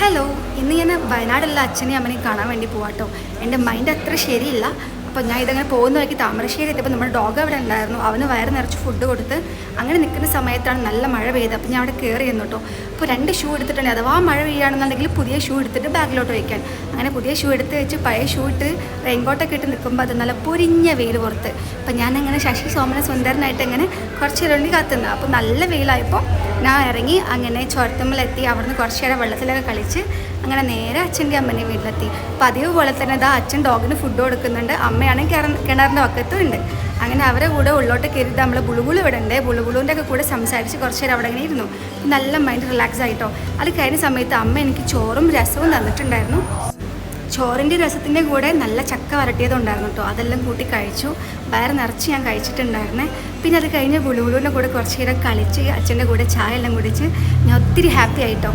Hello, ഇന്ന് ഞാൻ വയനാടുള്ള അച്ഛനെയും അമ്മനെയും കാണാൻ വേണ്ടി പോവാട്ടോ. എൻ്റെ മൈൻഡ് അത്ര ശരിയില്ല. അപ്പോൾ ഞാൻ ഇതങ്ങനെ പോകുന്ന വഴിക്ക് താമരശ്ശേരി എത്തിയപ്പോൾ നമ്മുടെ ഡോഗ് അവിടെ ഉണ്ടായിരുന്നു. അവന് വയറ് നിറച്ച് ഫുഡ് കൊടുത്ത് അങ്ങനെ നിൽക്കുന്ന സമയത്താണ് നല്ല മഴ പെയ്തത്. അപ്പോൾ ഞാൻ അവിടെ കയറി ചെന്നു കേട്ടോ. അപ്പോൾ 2 ഷൂ എടുത്തിട്ടുണ്ട്. അഥവാ മഴ പെയ്യുകയാണെന്നുണ്ടെങ്കിൽ പുതിയ ഷൂ എടുത്തിട്ട് ബാഗിലോട്ട് വയ്ക്കാൻ. അങ്ങനെ പുതിയ ഷൂ എടുത്ത് വെച്ച് പഴയ ഷൂ ഇട്ട് റെയിൻകോട്ടൊക്കെ ഇട്ട് നിൽക്കുമ്പോൾ അത് നല്ല പൊരിഞ്ഞ വെയിൽ പുറത്ത്. അപ്പോൾ ഞാനങ്ങനെ ശശി സോമന സുന്ദരനായിട്ട് ഇങ്ങനെ കുറച്ച് ഇരണ്ടി കാത്തുനിന്നു. അപ്പോൾ നല്ല വെയിലായപ്പോൾ ഞാൻ ഇറങ്ങി അങ്ങനെ ചുരത്തുമ്മലെത്തി. അവിടുന്ന് കുറച്ച് നേരം വെള്ളത്തിലൊക്കെ കളിച്ച് അങ്ങനെ നേരെ അച്ഛൻ്റെ അമ്മേൻ്റെയും വീട്ടിലെത്തി. പതിവ് പോലെ തന്നെ ഇതാ അച്ഛൻ ഡോഗിന് ഫുഡ് കൊടുക്കുന്നുണ്ട്, അമ്മയാണെങ്കിൽ കിണറിൻ്റെ വക്കത്തും ഉണ്ട്. അങ്ങനെ അവരെ കൂടെ ഉള്ളോട്ട് കയറിയിട്ട് നമ്മൾ ബുളുബുളു ഇവിടെ ഉണ്ട്. ബുളുബുളുവിൻ്റെ ഒക്കെ കൂടെ സംസാരിച്ച് കുറച്ച് നേരം അവിടെ ഇങ്ങനെ ഇരുന്നു. നല്ല മൈൻഡ് റിലാക്സ് ആയിട്ടോ. അത് കഴിഞ്ഞ സമയത്ത് അമ്മ എനിക്ക് ചോറും രസവും തന്നിട്ടുണ്ടായിരുന്നു. ചോറിൻ്റെ രസത്തിൻ്റെ കൂടെ നല്ല ചക്ക വരട്ടിയതുണ്ടായിരുന്നു കേട്ടോ. അതെല്ലാം കൂട്ടി കഴിച്ചു. വയറ് നിറച്ച് ഞാൻ കഴിച്ചിട്ടുണ്ടായിരുന്നേ. പിന്നെ അത് കഴിഞ്ഞ് ബുളുബുളുവിൻ്റെ കൂടെ കുറച്ച് നേരം കളിച്ച് അച്ഛൻ്റെ കൂടെ ചായ എല്ലാം കുടിച്ച് ഞാൻ ഒത്തിരി ഹാപ്പി ആയിട്ടോ.